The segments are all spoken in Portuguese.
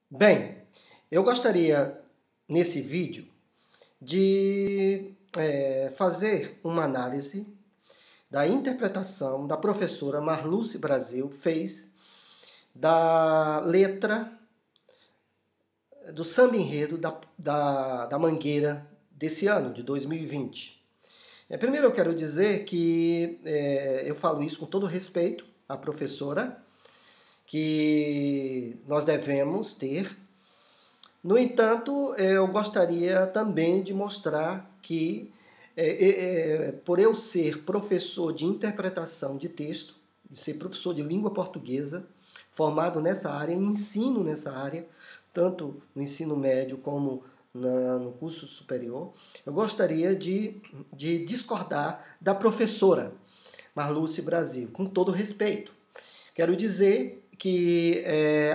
Bem, eu gostaria nesse vídeo de fazer uma análise da interpretação da professora Marluce Brasil fez da letra do samba enredo da Mangueira desse ano, de 2020. Primeiro eu quero dizer que eu falo isso com todo respeito à professora, que nós devemos ter. No entanto, eu gostaria também de mostrar que, por eu ser professor de interpretação de texto, de ser professor de língua portuguesa, formado nessa área, ensino nessa área, tanto no ensino médio como no curso superior, eu gostaria de discordar da professora Marluce Brasil, com todo respeito. Quero dizer que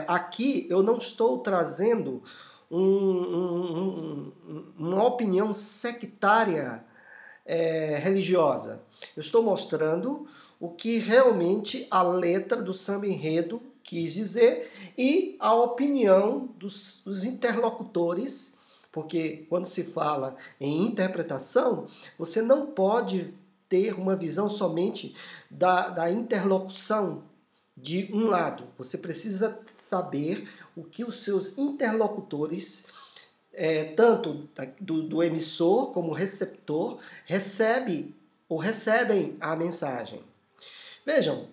aqui eu não estou trazendo uma opinião sectária religiosa. Eu estou mostrando o que realmente a letra do samba enredo quis dizer e a opinião dos interlocutores, porque quando se fala em interpretação, você não pode ter uma visão somente da interlocução de um lado. Você precisa saber o que os seus interlocutores, tanto do emissor como receptor, recebem a mensagem. Vejam,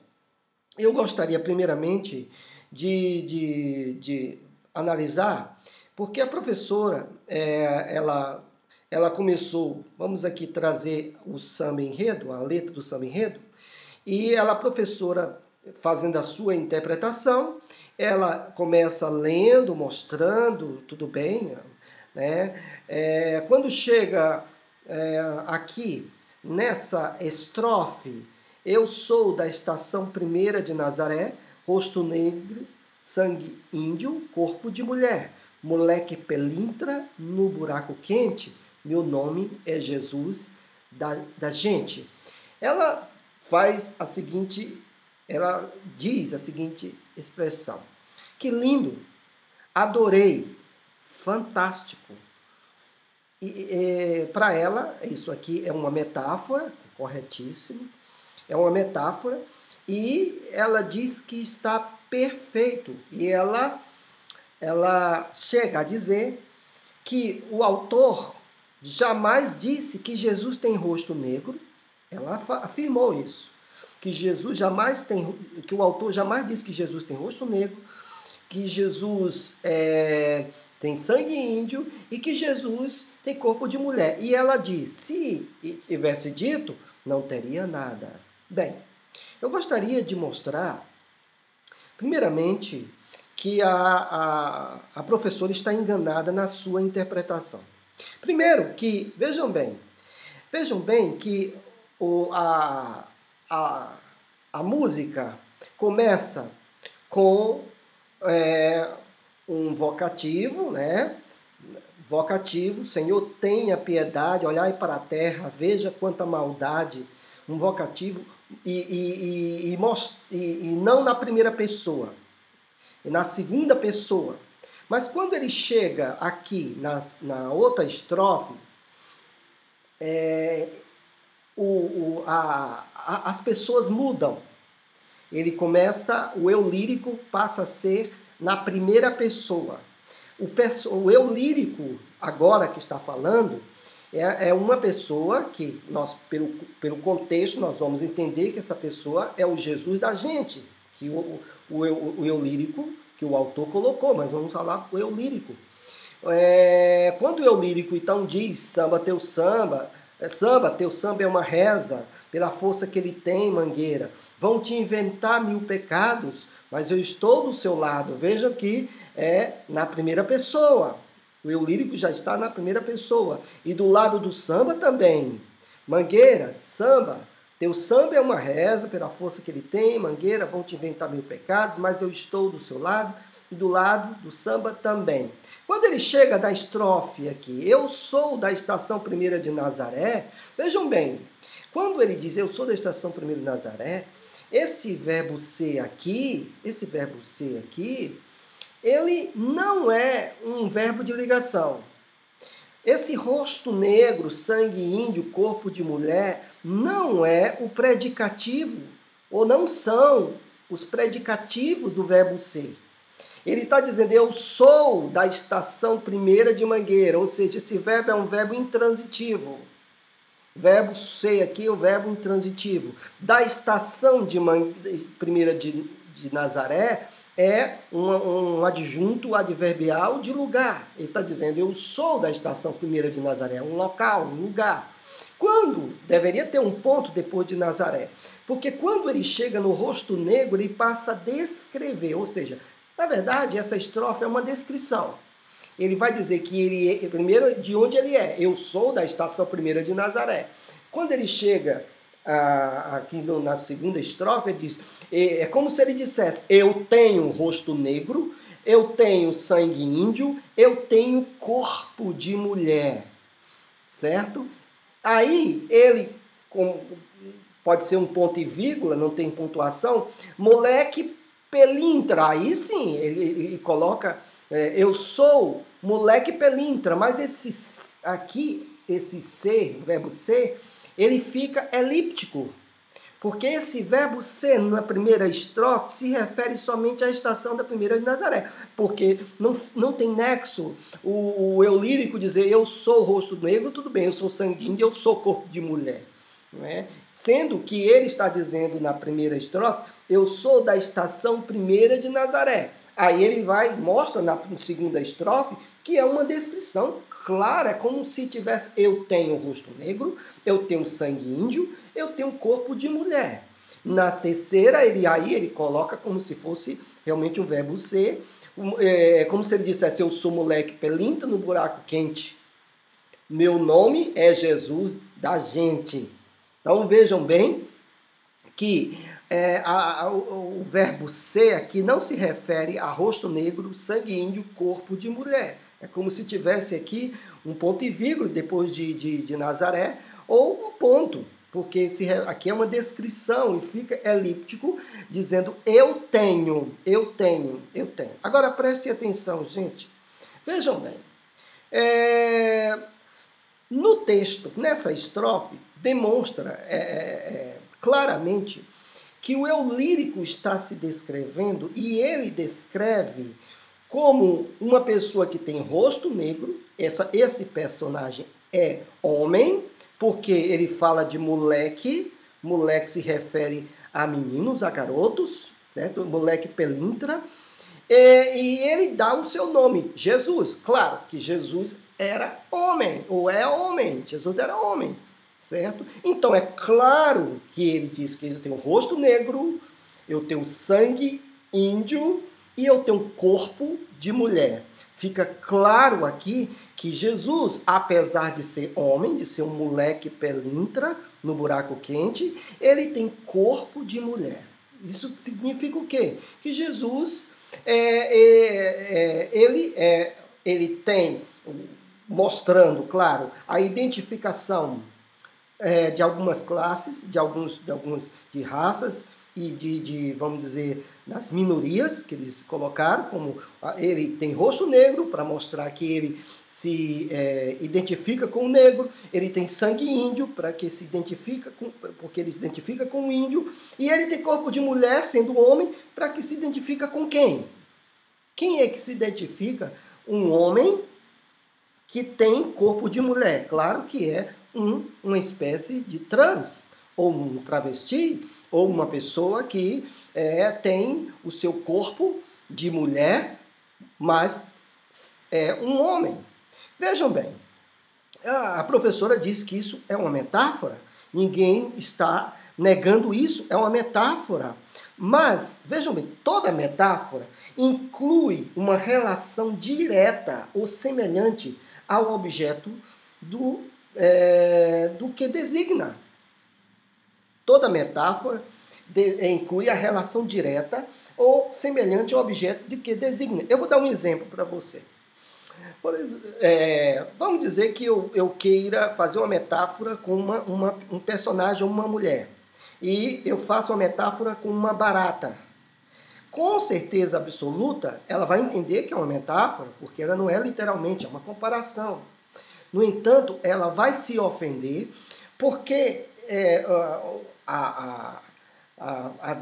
eu gostaria primeiramente de analisar porque a professora, ela começou, vamos aqui trazer o samba enredo, a letra do samba enredo, e ela, professora, fazendo a sua interpretação, ela começa lendo, mostrando, tudo bem, né? Quando chega aqui nessa estrofe, eu sou da estação primeira de Nazaré, rosto negro, sangue índio, corpo de mulher, moleque pelintra no buraco quente, meu nome é Jesus da gente. Ela ela diz a seguinte expressão: que lindo, adorei, fantástico. E para ela, isso aqui é uma metáfora, corretíssimo, é uma metáfora, e ela diz que está perfeito. E ela chega a dizer que o autor jamais disse que Jesus tem rosto negro. Ela afirmou isso, que que o autor jamais disse que Jesus tem rosto negro, que Jesus tem sangue índio e que Jesus tem corpo de mulher. E ela diz, se tivesse dito, não teria nada. Bem, eu gostaria de mostrar, primeiramente, que a professora está enganada na sua interpretação. Primeiro que, vejam bem que a música começa com um vocativo, né? Vocativo, Senhor, tenha piedade, olhai para a terra, veja quanta maldade. Um vocativo e não na primeira pessoa, e na segunda pessoa. Mas quando ele chega aqui na outra estrofe, as pessoas mudam. O eu lírico passa a ser na primeira pessoa. O eu lírico, agora que está falando, é uma pessoa que, nós, pelo contexto, nós vamos entender que essa pessoa é o Jesus da gente, que o eu lírico que o autor colocou, mas vamos falar o eu lírico. Quando o eu lírico então diz samba, teu samba é uma reza, pela força que ele tem, Mangueira. Vão te inventar 1000 pecados, mas eu estou do seu lado. Vejam que é na primeira pessoa. O eu lírico já está na primeira pessoa. E do lado do samba também. Mangueira, samba, teu samba é uma reza, pela força que ele tem, Mangueira, vão te inventar 1000 pecados, mas eu estou do seu lado. E do lado do samba também. Quando ele chega da estrofe aqui, eu sou da estação primeira de Nazaré, vejam bem, quando ele diz eu sou da estação primeira de Nazaré, esse verbo ser aqui, ele não é um verbo de ligação. Esse rosto negro, sangue índio, corpo de mulher, não é o predicativo, ou não são os predicativos do verbo ser. Ele está dizendo, eu sou da estação primeira de Mangueira, ou seja, esse verbo é um verbo intransitivo. O verbo ser aqui é o verbo intransitivo. Da estação primeira de Nazaré é um adjunto adverbial de lugar. Ele está dizendo, eu sou da estação primeira de Nazaré, um local, um lugar. Quando? Deveria ter um ponto depois de Nazaré. Porque quando ele chega no rosto negro, ele passa a descrever, ou seja, na verdade, essa estrofe é uma descrição. Ele vai dizer que ele é, primeiro, de onde ele é. Eu sou da estação primeira de Nazaré. Quando ele chega aqui na segunda estrofe, ele diz, é como se ele dissesse, eu tenho rosto negro, eu tenho sangue índio, eu tenho corpo de mulher. Certo? Aí ele, pode ser um ponto e vírgula, não tem pontuação, moleque pelintra, aí sim, ele coloca, eu sou moleque pelintra, mas esse aqui, esse ser, o verbo ser, ele fica elíptico, porque esse verbo ser na primeira estrofe se refere somente à estação da primeira de Nazaré, porque não tem nexo o eu lírico dizer eu sou rosto negro, tudo bem, eu sou sanguíneo, eu sou corpo de mulher. Não é? Sendo que ele está dizendo na primeira estrofe, eu sou da estação primeira de Nazaré. Aí ele mostra na segunda estrofe que é uma descrição clara, como se tivesse, eu tenho rosto negro, eu tenho sangue índio, eu tenho corpo de mulher. Na terceira, ele coloca como se fosse realmente um verbo ser, como se ele dissesse, eu sou moleque pelinta no buraco quente. Meu nome é Jesus da gente. Então vejam bem que o verbo ser aqui não se refere a rosto negro, sangue índio, corpo de mulher. É como se tivesse aqui um ponto e vírgula depois de Nazaré, ou um ponto, porque aqui é uma descrição e fica elíptico, dizendo eu tenho, eu tenho, eu tenho. Agora prestem atenção, gente. Vejam bem. No texto, nessa estrofe, demonstra claramente que o eu lírico está se descrevendo e ele descreve como uma pessoa que tem rosto negro. Esse personagem é homem, porque ele fala de moleque, moleque se refere a meninos, a garotos, certo? Moleque pelintra, e ele dá o seu nome, Jesus. Claro que Jesus era homem, ou é homem, Jesus era homem, certo? Então é claro que ele diz que eu tenho rosto negro, eu tenho sangue índio e eu tenho corpo de mulher. Fica claro aqui que Jesus, apesar de ser homem, de ser um moleque pelintra no buraco quente, ele tem corpo de mulher. Isso significa o quê? Que Jesus, ele tem, mostrando, claro, a identificação de algumas classes, de raças e vamos dizer, das minorias que eles colocaram, como ele tem rosto negro, para mostrar que ele se identifica com o negro, ele tem sangue índio, porque ele se identifica com o índio, e ele tem corpo de mulher, sendo homem, para que se identifica com quem? Quem é que se identifica? Um homem que tem corpo de mulher. Claro que é uma espécie de trans, ou um travesti, ou uma pessoa que tem o seu corpo de mulher, mas é um homem. Vejam bem, a professora diz que isso é uma metáfora, ninguém está negando isso, é uma metáfora. Mas, vejam bem, toda metáfora inclui uma relação direta ou semelhante ao objeto do que designa. Toda metáfora inclui a relação direta ou semelhante ao objeto de que designa. Eu vou dar um exemplo para você. Vamos dizer que eu queira fazer uma metáfora com um personagem ou uma mulher. E eu faço uma metáfora com uma barata. com certeza absoluta, ela vai entender que é uma metáfora, porque ela não é literalmente, é uma comparação. No entanto, ela vai se ofender, porque a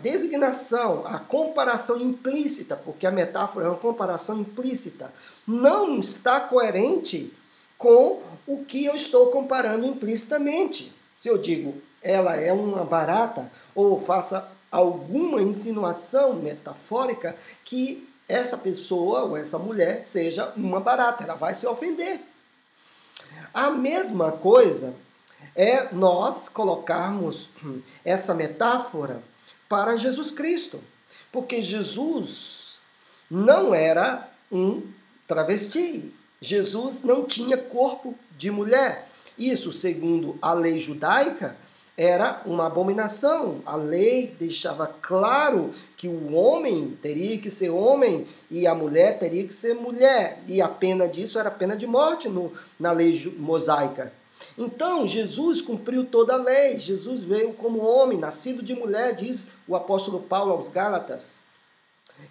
designação, a comparação implícita, porque a metáfora é uma comparação implícita, não está coerente com o que eu estou comparando implicitamente. Se eu digo ela é uma barata, ou faça alguma insinuação metafórica que essa pessoa ou essa mulher seja uma barata, ela vai se ofender. A mesma coisa é nós colocarmos essa metáfora para Jesus Cristo, porque Jesus não era um travesti, Jesus não tinha corpo de mulher. Isso, segundo a lei judaica, era uma abominação. A lei deixava claro que o homem teria que ser homem e a mulher teria que ser mulher. E a pena disso era a pena de morte na lei mosaica. Então, Jesus cumpriu toda a lei. Jesus veio como homem, nascido de mulher, diz o apóstolo Paulo aos Gálatas.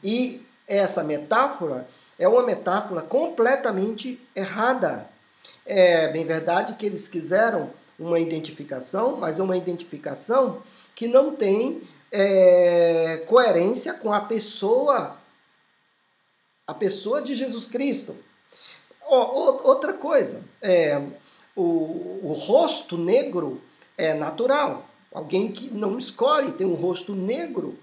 E essa metáfora é uma metáfora completamente errada. É bem verdade que eles quiseram uma identificação, mas é uma identificação que não tem coerência com a pessoa de Jesus Cristo. Outra coisa, o rosto negro é natural. Alguém que não escolhe ter um rosto negro.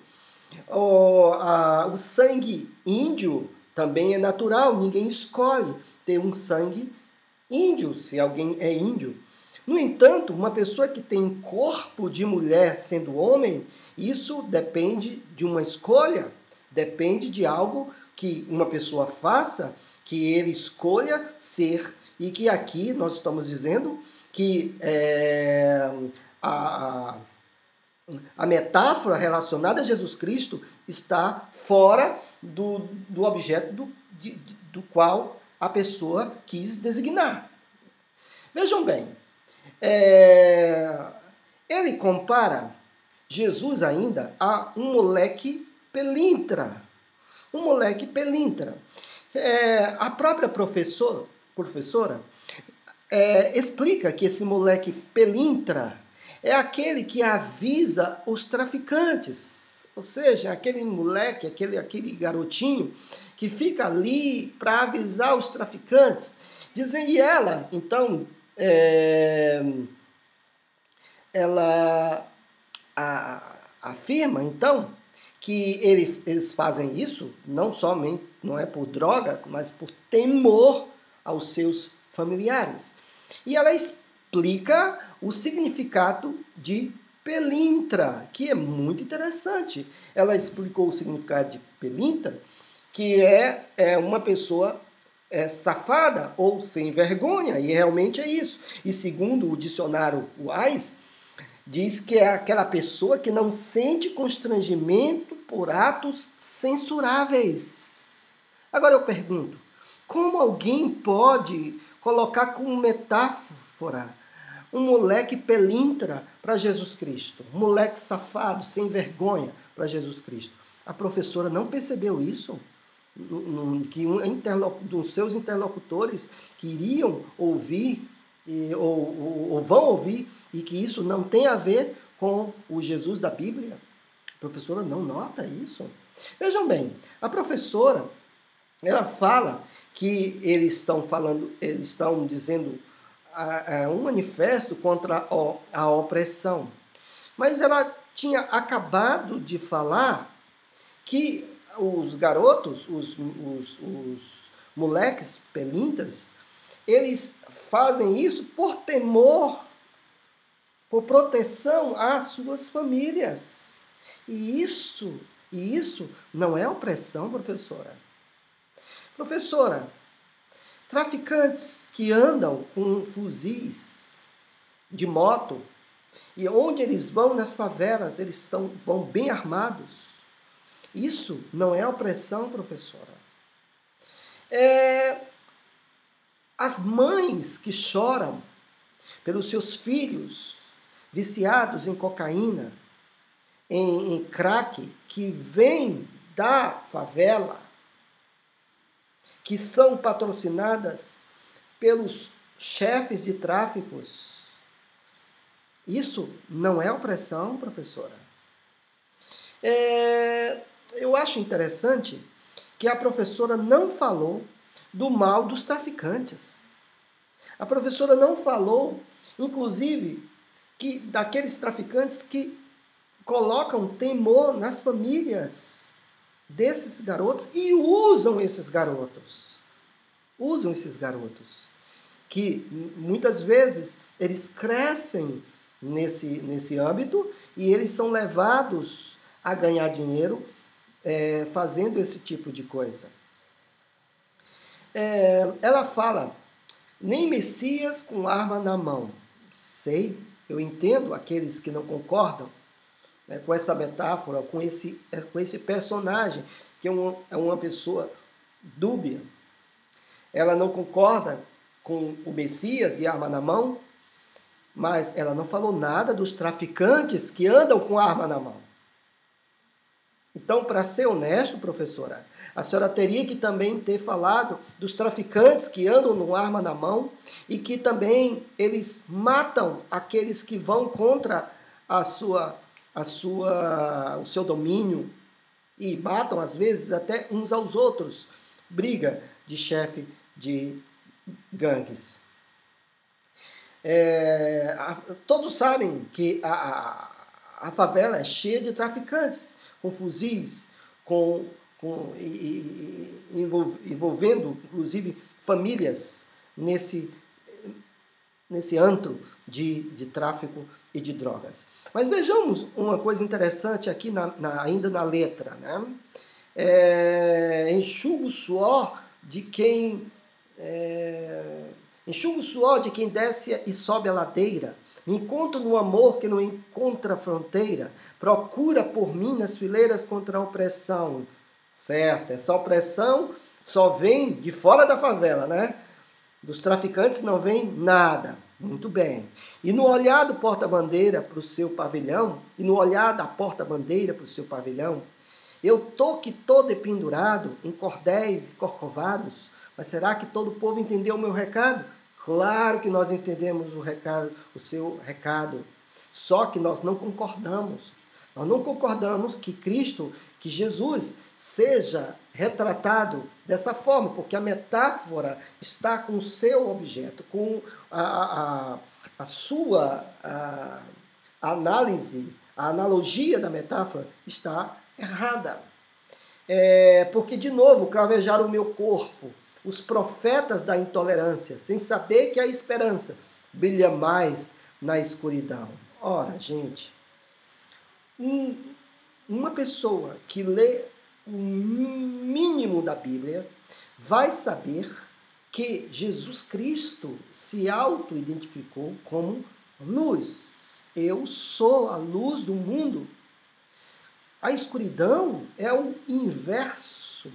O sangue índio também é natural, ninguém escolhe ter um sangue índio, se alguém é índio. No entanto, uma pessoa que tem corpo de mulher sendo homem, isso depende de uma escolha, depende de algo que uma pessoa faça, que ele escolha ser, e que aqui nós estamos dizendo que a metáfora relacionada a Jesus Cristo está fora do objeto do qual a pessoa quis designar. Vejam bem, ele compara Jesus ainda a um moleque pelintra. Um moleque pelintra. A própria professora explica que esse moleque pelintra é aquele que avisa os traficantes. Ou seja, aquele moleque, aquele garotinho que fica ali para avisar os traficantes. E ela, então, ela afirma, então, que eles fazem isso não é por drogas, mas por temor aos seus familiares. E ela explica o significado de pelintra, que é muito interessante. Ela explicou o significado de pelintra, que é uma pessoa safada ou sem vergonha, e realmente é isso. E segundo o dicionário Wise, diz que é aquela pessoa que não sente constrangimento por atos censuráveis. Agora eu pergunto, como alguém pode colocar como metáfora um moleque pelintra para Jesus Cristo? Um moleque safado, sem vergonha para Jesus Cristo. A professora não percebeu isso? Que dos seus interlocutores que iriam ouvir ou vão ouvir, e que isso não tem a ver com o Jesus da Bíblia? A professora não nota isso? Vejam bem, a professora, ela fala que eles estão dizendo um manifesto contra a opressão. Mas ela tinha acabado de falar que os garotos, os moleques pelintras, eles fazem isso por temor, por proteção às suas famílias. E isso não é opressão, professora. Professora, traficantes que andam com fuzis de moto, e onde eles vão nas favelas, eles vão bem armados. Isso não é opressão, professora. As mães que choram pelos seus filhos viciados em cocaína, em crack, que vêm da favela, que são patrocinadas pelos chefes de tráficos, isso não é opressão, professora? Eu acho interessante que a professora não falou do mal dos traficantes. A professora não falou, inclusive, que daqueles traficantes que colocam temor nas famílias desses garotos e usam esses garotos. Usam esses garotos. Que muitas vezes eles crescem nesse âmbito e eles são levados a ganhar dinheiro fazendo esse tipo de coisa. Ela fala, nem Messias com arma na mão. Sei, eu entendo aqueles que não concordam com essa metáfora, com esse personagem, que é uma pessoa dúbia. Ela não concorda com o Messias de arma na mão, mas ela não falou nada dos traficantes que andam com arma na mão. Então, para ser honesto, professora, a senhora teria que também ter falado dos traficantes que andam com arma na mão e que também eles matam aqueles que vão contra o seu domínio e matam, às vezes, até uns aos outros. Briga de chefe de gangues. Todos sabem que a favela é cheia de traficantes, com fuzis, envolvendo, inclusive, famílias nesse antro de tráfico e de drogas. Mas vejamos uma coisa interessante aqui ainda na letra, né? Enxuga o suor de quem desce e sobe a ladeira. Me encontro no amor que não encontra fronteira. Procura por mim nas fileiras contra a opressão. Certo, essa opressão só vem de fora da favela, né? Dos traficantes não vem nada. Muito bem. E no olhar do porta-bandeira para o seu pavilhão, eu tô que todo pendurado em cordéis e corcovados. Mas será que todo o povo entendeu o meu recado? Claro que nós entendemos o seu recado. Só que nós não concordamos. Nós não concordamos que Jesus seja retratado dessa forma, porque a metáfora está com o seu objeto, com a sua análise, a analogia da metáfora está errada. Porque, de novo, cravejaram o meu corpo, os profetas da intolerância, sem saber que a esperança brilha mais na escuridão. Ora, gente, uma pessoa que lê o mínimo da Bíblia vai saber que Jesus Cristo se auto-identificou como luz. Eu sou a luz do mundo. A escuridão é o inverso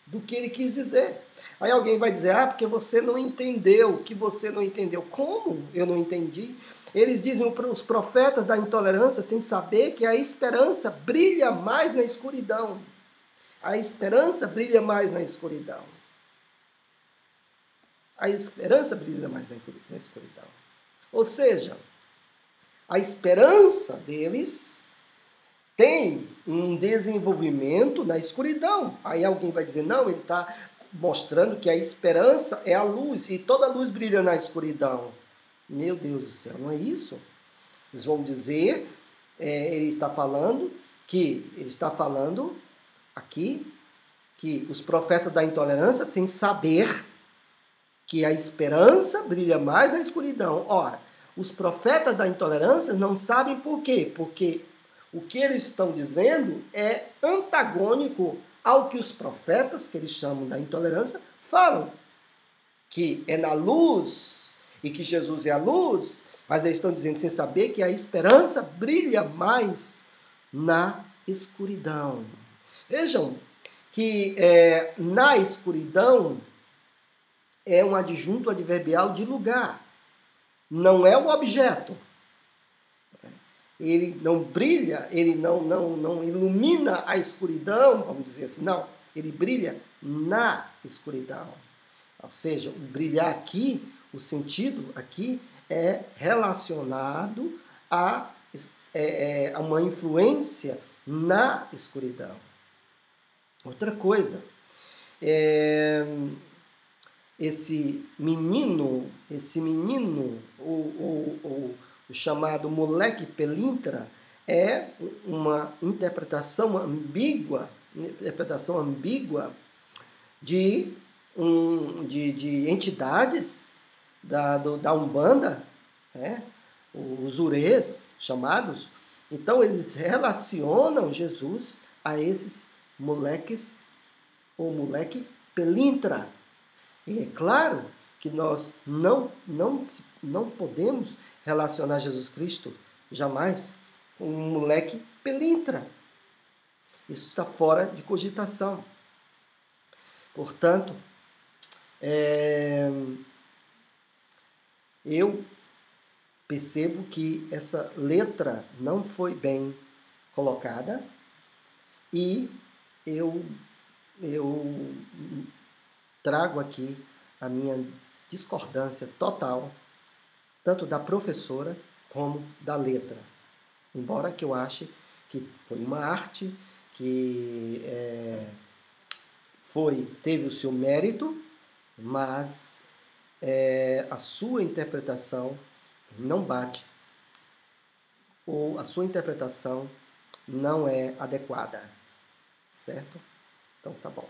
do que ele quis dizer. Aí alguém vai dizer, porque você não entendeu, o que você não entendeu. Como eu não entendi? Eles dizem para os profetas da intolerância sem saber que a esperança brilha mais na escuridão. A esperança brilha mais na escuridão. A esperança brilha mais na escuridão. Ou seja, a esperança deles tem um desenvolvimento na escuridão. Aí alguém vai dizer, não, ele está mostrando que a esperança é a luz, e toda luz brilha na escuridão. Meu Deus do céu, não é isso? Eles vão dizer, ele está falando aqui que os profetas da intolerância, sem saber que a esperança brilha mais na escuridão. Ora, os profetas da intolerância não sabem por quê? Porque o que eles estão dizendo é antagônico ao que os profetas, que eles chamam da intolerância, falam. Que é na luz e que Jesus é a luz, mas eles estão dizendo sem saber que a esperança brilha mais na escuridão. Vejam que na escuridão é um adjunto adverbial de lugar, não é o objeto. ele não brilha, ele não ilumina a escuridão, vamos dizer assim, não, ele brilha na escuridão. Ou seja, o brilhar aqui, o sentido aqui é relacionado a uma influência na escuridão. Outra coisa, esse menino, o chamado moleque pelintra, é uma interpretação ambígua de entidades da Umbanda, né? Os urês chamados. Então eles relacionam Jesus a esses moleques, ou moleque pelintra. E é claro que nós não podemos relacionar Jesus Cristo jamais com um moleque pelintra. Isso está fora de cogitação. Portanto, eu percebo que essa letra não foi bem colocada e eu trago aqui a minha discordância total, tanto da professora como da letra. Embora que eu ache que foi uma arte, que teve o seu mérito, mas a sua interpretação não bate, ou a sua interpretação não é adequada, certo? Então tá bom.